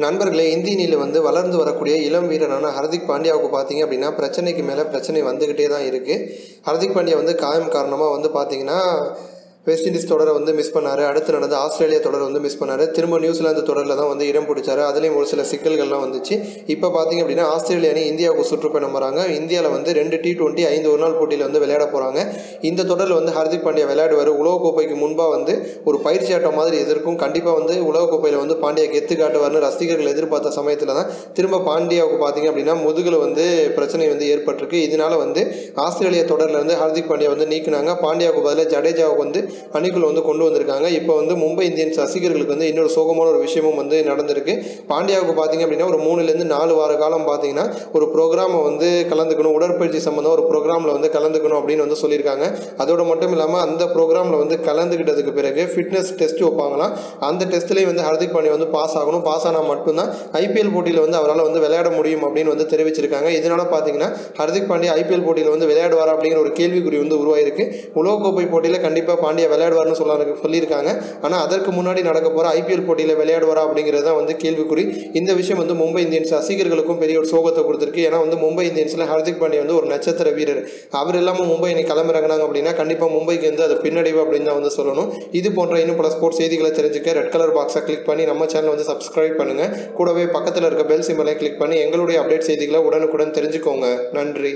நண்பர்களே, இந்திய அணியில் வளர்ந்து வரக்கூடிய இளம் வீரரான ஹர்திக் பாண்டியாவுக்கு பார்த்தீங்க அப்படின்னா பிரச்சனைக்கு மேலே பிரச்சனை வந்துக்கிட்டே தான் இருக்குது. ஹர்திக் பாண்டியா காயம் காரணமாக பார்த்தீங்கன்னா வெஸ்ட் இண்டீஸ் தொடரை மிஸ் பண்ணார். அடுத்து நடந்த ஆஸ்திரேலியா தொடரை மிஸ் பண்ணார். திரும்ப நியூசிலாந்து தொடரில் தான் இடம் பிடிச்சார். அதுலேயும் ஒரு சில சிக்கல்கள்லாம் வந்துச்சு. இப்போ பார்த்தீங்க அப்படின்னா ஆஸ்திரேலியா அணி இந்தியாவுக்கு சுற்றுப்பயணம் வராங்க. இந்தியாவில் 2 T20 5 ஒருநாள் போட்டியில் விளையாட போகிறாங்க. இந்த தொடரில் ஹர்திக் பாண்டியா விளையாடுவார். உலகக்கோப்பைக்கு முன்பாக ஒரு பயிற்சி ஆட்டம் மாதிரி எதிர்க்கும். கண்டிப்பாக உலகக்கோப்பையில் பாண்டியா கெத்து காட்டுவார்னு ரசிகர்கள் எதிர்பார்த்த சமயத்தில் தான் திரும்ப பாண்டியாவுக்கு பார்த்தீங்க அப்படின்னா முதுகில் பிரச்சனை ஏற்பட்டிருக்கு. இதனால் ஆஸ்திரேலியா தொடரில் ஹர்திக் பாண்டியா நீக்கினாங்க. பாண்டியாவுக்கு பதிலாக ஜடேஜாவுக்கு அணிக்குள்ள கொண்டு வந்திருக்காங்க. இப்போ மும்பை இந்தியன்ஸ் ரசிகர்களுக்கு இன்னொரு சோகமான ஒரு விஷயமும் நடந்திருக்கு. பாண்டியாவுக்கு பார்த்தீங்க அப்படின்னா ஒரு 3லேருந்து 4 வார காலம் பார்த்தீங்கன்னா ஒரு ப்ரோக்ராமை கலந்துக்கணும், உடற்பயிற்சி சம்பந்தம் ஒரு ப்ரோக்ராமில் கலந்துக்கணும் அப்படின்னு சொல்லியிருக்காங்க. அதோடு மட்டும் இல்லாமல் அந்த ப்ரோக்ராமில் கலந்துக்கிட்டதுக்கு பிறகு ஃபிட்னஸ் டெஸ்ட் வைப்பாங்களாம். அந்த டெஸ்ட்லேயும் ஹர்திக் பாண்டியா பாஸ் ஆகணும். பாஸ் ஆனால் மட்டும்தான் ஐபிஎல் போட்டியில் அவரால் விளையாட முடியும் அப்படின்னு தெரிவிச்சிருக்காங்க. இதனால் பார்த்தீங்கன்னா ஹர்திக் பாண்டியா ஐபிஎல் போட்டியில் விளையாடுவாரா அப்படிங்கிற ஒரு கேள்விக்குறி உருவாயிருக்கு. உலகக்கோப்பை போட்டியில் கண்டிப்பாக பாண்டியா விளையாடுவார்னு சொல்லியிருக்காங்க. ஆனால் அதற்கு முன்னாடி நடக்க போகிற ஐபிஎல் போட்டியில் விளையாடுவாரா அப்படிங்கிறது தான் கேள்விக்குறி. இந்த விஷயம் மும்பை இந்தியன்ஸ் ரசிகர்களுக்கும் பெரிய ஒரு சோகத்தை கொடுத்துருக்கு. ஏன்னா மும்பை இந்தியன்ஸில் ஹர்திக் பாண்டியா ஒரு நட்சத்திர வீரர். அவர் இல்லாமல் மும்பை அணி களமிறங்கினாங்க அப்படின்னா கண்டிப்பாக மும்பைக்கு அது பின்னடைவு அப்படின்னு தான் சொல்லணும். இது போன்ற இன்னும் பல ஸ்போர்ட்ஸ் செய்திகளை தெரிஞ்சுக்க ரெட் கலர் பாக்ஸை கிளிக் பண்ணி நம்ம சேனல் சப்ஸ்கிரைப் பண்ணுங்கள். கூடவே பக்கத்தில் இருக்க பெல் சிம்பலை கிளிக் பண்ணி எங்களுடைய அப்டேட் செய்திகளை உடனுக்குடன் தெரிஞ்சுக்கோங்க. நன்றி.